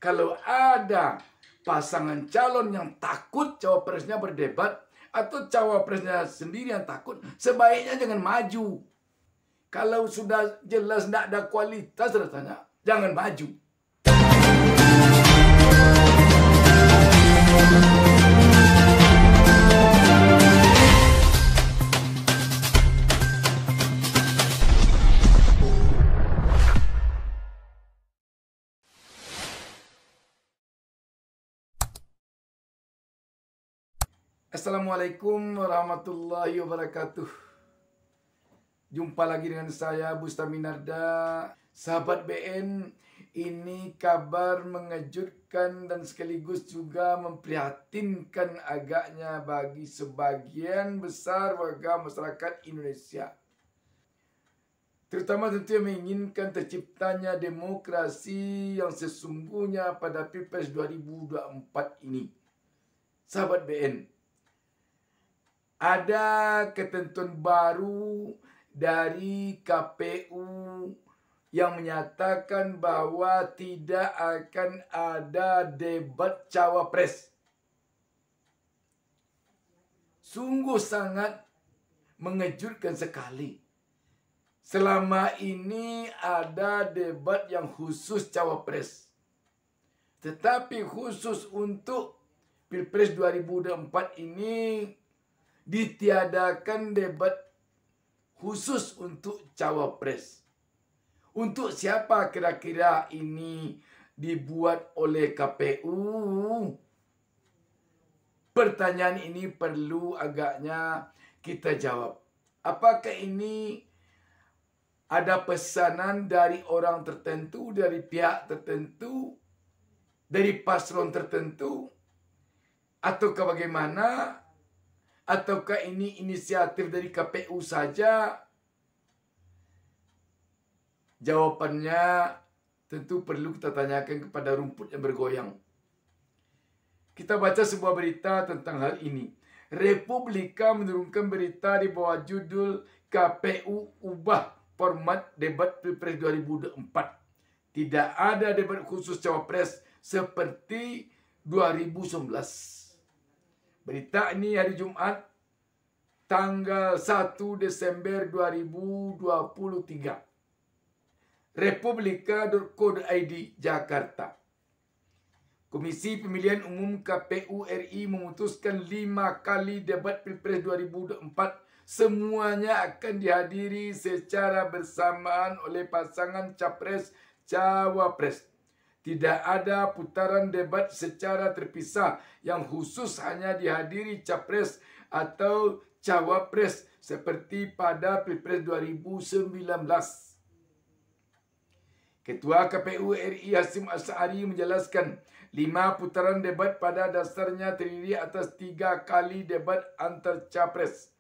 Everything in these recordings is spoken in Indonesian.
Kalau ada pasangan calon yang takut cawapresnya berdebat, atau cawapresnya sendiri yang takut, sebaiknya jangan maju. Kalau sudah jelas tidak ada kualitas rasanya, jangan maju. Assalamualaikum warahmatullahi wabarakatuh. Jumpa lagi dengan saya Bustami Narda. Sahabat BN, ini kabar mengejutkan dan sekaligus juga memprihatinkan agaknya bagi sebagian besar warga masyarakat Indonesia. Terutama tentu yang menginginkan terciptanya demokrasi yang sesungguhnya pada Pilpres 2024 ini. Sahabat BN, ada ketentuan baru dari KPU yang menyatakan bahwa tidak akan ada debat cawapres. Sungguh sangat mengejutkan sekali. Selama ini ada debat yang khusus cawapres. Tetapi khusus untuk Pilpres 2024 ini ditiadakan debat khusus untuk cawapres. Untuk siapa kira-kira ini dibuat oleh KPU? Pertanyaan ini perlu agaknya kita jawab. Apakah ini ada pesanan dari orang tertentu, dari pihak tertentu, dari paslon tertentu, ataukah bagaimana? Ataukah ini inisiatif dari KPU saja? Jawabannya tentu perlu kita tanyakan kepada rumput yang bergoyang. Kita baca sebuah berita tentang hal ini. Republika menurunkan berita di bawah judul KPU ubah format debat Pilpres 2024. Tidak ada debat khusus cawapres seperti 2019. Berita ini hari Jumat tanggal 1 Desember 2023. Republika.co.id Jakarta. Komisi Pemilihan Umum KPU RI memutuskan 5 kali debat Pilpres 2024 semuanya akan dihadiri secara bersamaan oleh pasangan capres-cawapres. Tidak ada putaran debat secara terpisah yang khusus hanya dihadiri capres atau cawapres seperti pada Pilpres 2019. Ketua KPU RI Hasyim Asy'ari menjelaskan 5 putaran debat pada dasarnya terdiri atas 3 kali debat antar capres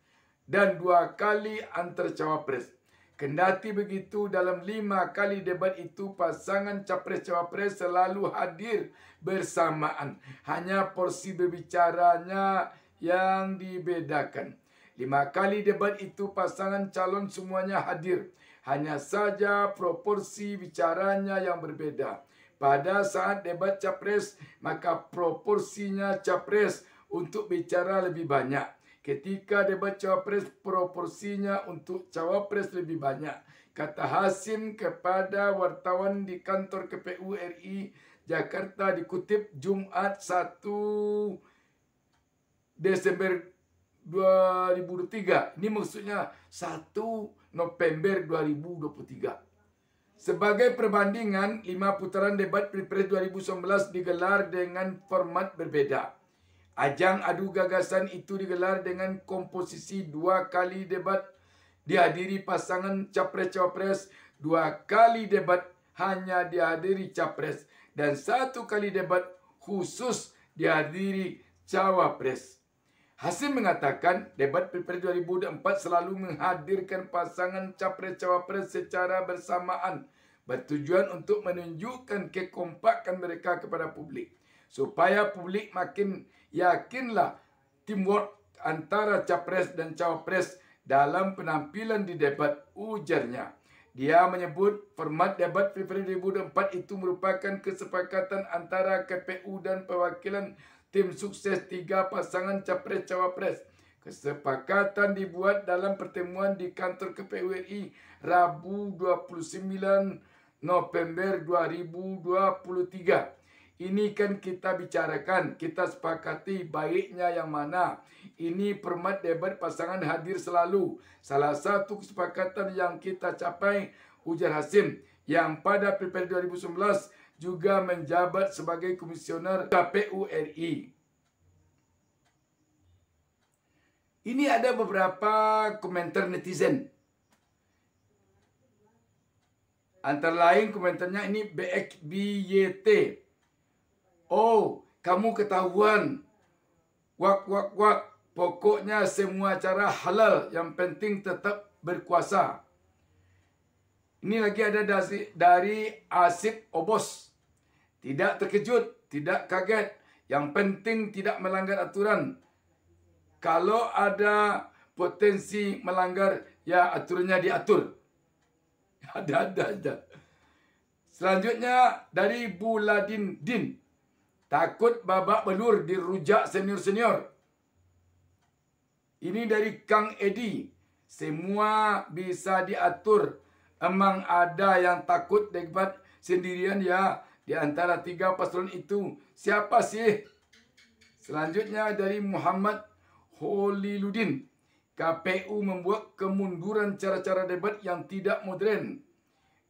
dan 2 kali antar cawapres. Kendati begitu, dalam 5 kali debat itu pasangan capres-cawapres selalu hadir bersamaan. Hanya porsi berbicaranya yang dibedakan. 5 kali debat itu pasangan calon semuanya hadir. Hanya saja proporsi bicaranya yang berbeda. Pada saat debat capres, maka proporsinya capres untuk bicara lebih banyak. Ketika debat cawapres, proporsinya untuk cawapres lebih banyak. Kata Hasyim kepada wartawan di kantor KPU RI Jakarta dikutip Jumat 1 Desember 2023. Ini maksudnya 1 November 2023. Sebagai perbandingan, 5 putaran debat Pilpres 2019 digelar dengan format berbeda. Ajang adu gagasan itu digelar dengan komposisi 2 kali debat dihadiri pasangan capres-cawapres, 2 kali debat hanya dihadiri capres, dan 1 kali debat khusus dihadiri cawapres. Hasyim mengatakan debat Pilpres 2024 selalu menghadirkan pasangan capres-cawapres secara bersamaan, bertujuan untuk menunjukkan kekompakan mereka kepada publik. Supaya publik makin yakinlah teamwork antara capres dan cawapres dalam penampilan di debat, ujarnya. Dia menyebut format debat Pilpres 2024 itu merupakan kesepakatan antara KPU dan perwakilan tim sukses 3 pasangan Capres-Cawapres. Kesepakatan dibuat dalam pertemuan di kantor KPU RI Rabu 29 November 2023. Ini kan kita bicarakan, kita sepakati baiknya yang mana. Ini format debat pasangan hadir selalu. Salah satu kesepakatan yang kita capai, ujar Hasim, yang pada Pilpres 2019 juga menjabat sebagai komisioner KPU RI. Ini ada beberapa komentar netizen. Antara lain komentarnya ini BXBYT. Oh, kamu ketahuan. Wak. Pokoknya semua cara halal. Yang penting tetap berkuasa. Ini lagi ada dari Asif Obos. Tidak terkejut, tidak kaget. Yang penting tidak melanggar aturan. Kalau ada potensi melanggar, ya aturannya diatur. Ada. Selanjutnya dari Buladin Din. Takut babak belur dirujak senior-senior. Ini dari Kang Edi. Semua bisa diatur. Emang ada yang takut debat sendirian ya. Di antara 3 paslon itu. Siapa sih? Selanjutnya dari Muhammad Holiludin. KPU membuat kemunduran cara-cara debat yang tidak modern.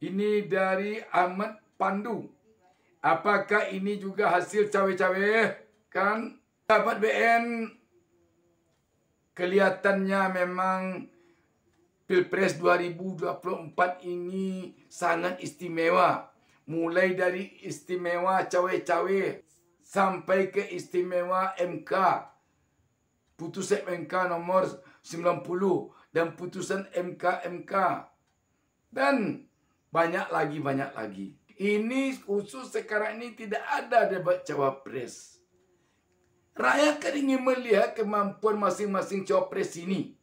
Ini dari Ahmad Pandu. Apakah ini juga hasil cawe-cawe? Kan dapat BN kelihatannya memang Pilpres 2024 ini sangat istimewa. Mulai dari istimewa cawe-cawe sampai ke istimewa MK. Putusan MK nomor 90 dan putusan MK. Dan banyak lagi. Ini khusus sekarang ini tidak ada debat cawapres. Rakyat kan ingin melihat kemampuan masing-masing cawapres ini.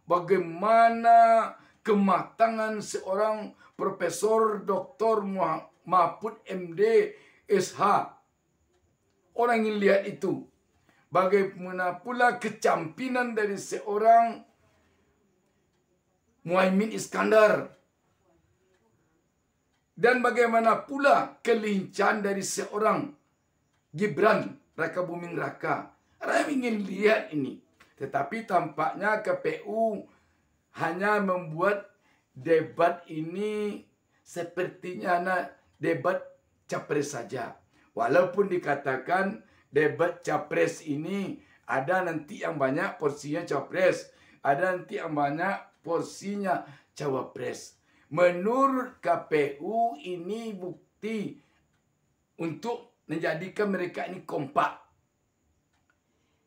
Bagaimana kematangan seorang Profesor Dr. Mahfud MD SH. Orang ingin lihat itu. Bagaimana pula kecampinan dari seorang Muhaimin Iskandar. Dan bagaimana pula kelincahan dari seorang Gibran Raka Buming Raka. Rakyat ingin lihat ini. Tetapi tampaknya KPU hanya membuat debat ini sepertinya debat capres saja. Walaupun dikatakan debat capres ini ada nanti yang banyak porsinya capres. Ada nanti yang banyak porsinya cawapres. Menurut KPU ini bukti untuk menjadikan mereka ini kompak.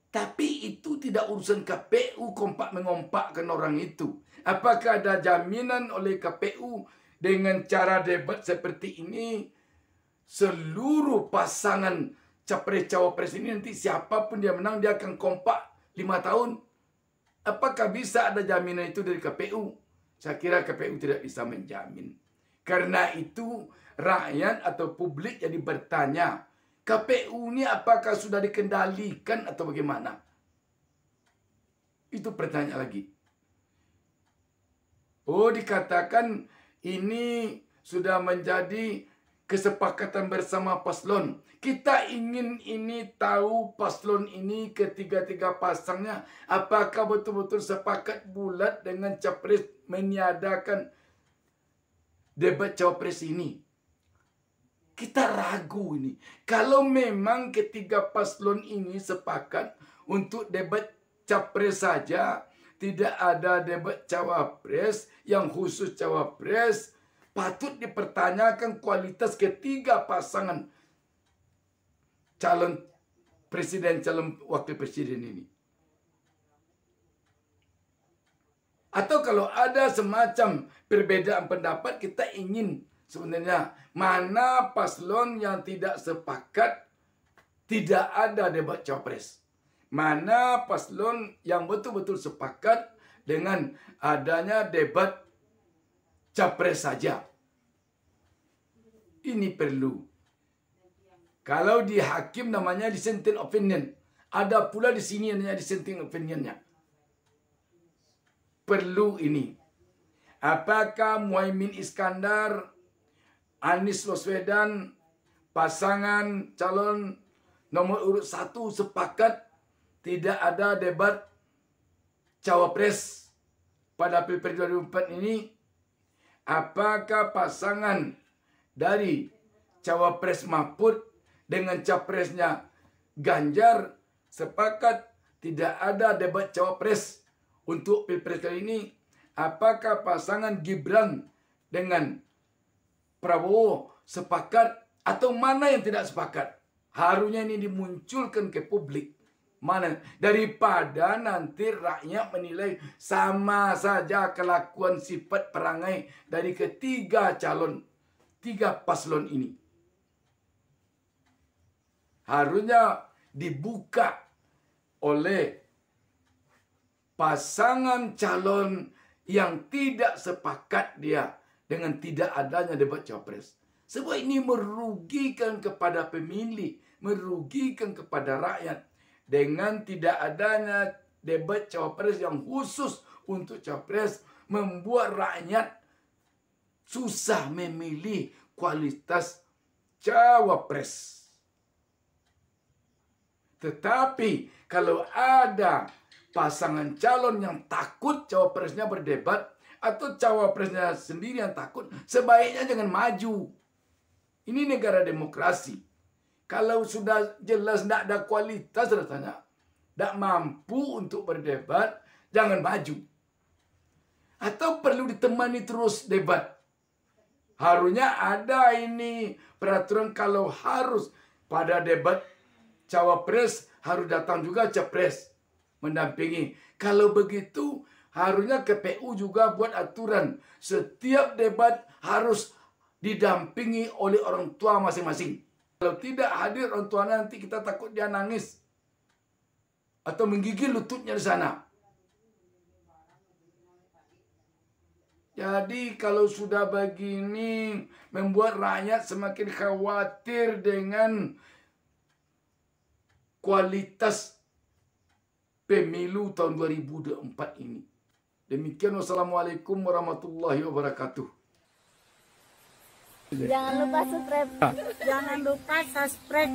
Tapi itu tidak urusan KPU kompak mengompakkan orang itu. Apakah ada jaminan oleh KPU dengan cara debat seperti ini seluruh pasangan capres-cawapres ini nanti siapapun dia menang dia akan kompak 5 tahun? Apakah bisa ada jaminan itu dari KPU? Saya kira KPU tidak bisa menjamin. Karena itu rakyat atau publik jadi bertanya, KPU ini apakah sudah dikendalikan atau bagaimana? Itu pertanyaan lagi. Oh, dikatakan ini sudah menjadi kesepakatan bersama paslon. Kita ingin ini tahu paslon ini ketiga-tiga pasangnya apakah betul-betul sepakat bulat dengan capres meniadakan debat cawapres ini. Kita ragu ini. Kalau memang ketiga paslon ini sepakat untuk debat capres saja, tidak ada debat cawapres yang khusus cawapres, patut dipertanyakan kualitas ketiga pasangan calon presiden, calon wakil presiden ini. Atau kalau ada semacam perbedaan pendapat, kita ingin sebenarnya mana paslon yang tidak sepakat tidak ada debat cawapres. Mana paslon yang betul-betul sepakat dengan adanya debat capres saja. Ini perlu. Kalau di hakim namanya dissenting opinion. Ada pula di sini namanya dissenting opinionnya. Perlu ini. Apakah Muhaimin Iskandar, Anies Baswedan, pasangan calon nomor urut 1 sepakat tidak ada debat cawapres pada Pilpres 2024 ini? Apakah pasangan dari cawapres Mahfud dengan capresnya Ganjar sepakat tidak ada debat cawapres untuk Pilpres kali ini? Apakah pasangan Gibran dengan Prabowo sepakat atau mana yang tidak sepakat? Harusnya ini dimunculkan ke publik. Mana? Daripada nanti rakyat menilai sama saja kelakuan sifat perangai dari ketiga paslon ini. Harusnya dibuka oleh pasangan calon yang tidak sepakat dia dengan tidak adanya debat cawapres. Sebab ini merugikan kepada pemilih, merugikan kepada rakyat. Dengan tidak adanya debat cawapres yang khusus untuk cawapres, membuat rakyat susah memilih kualitas cawapres. Tetapi kalau ada pasangan calon yang takut cawapresnya berdebat, atau cawapresnya sendiri yang takut, sebaiknya jangan maju. Ini negara demokrasi. Kalau sudah jelas tidak ada kualitas rasanya, tidak mampu untuk berdebat, jangan maju. Atau perlu ditemani terus debat. Harusnya ada ini peraturan kalau harus pada debat cawapres harus datang juga capres mendampingi. Kalau begitu harusnya KPU juga buat aturan. Setiap debat harus didampingi oleh orang tua masing-masing. Kalau tidak hadir orang tua nanti kita takut dia nangis. Atau menggigil lututnya di sana. Jadi kalau sudah begini membuat rakyat semakin khawatir dengan kualitas pemilu tahun 2024 ini. Demikian, wassalamualaikum warahmatullahi wabarakatuh. Jangan lupa subscribe. Jangan lupa subscribe.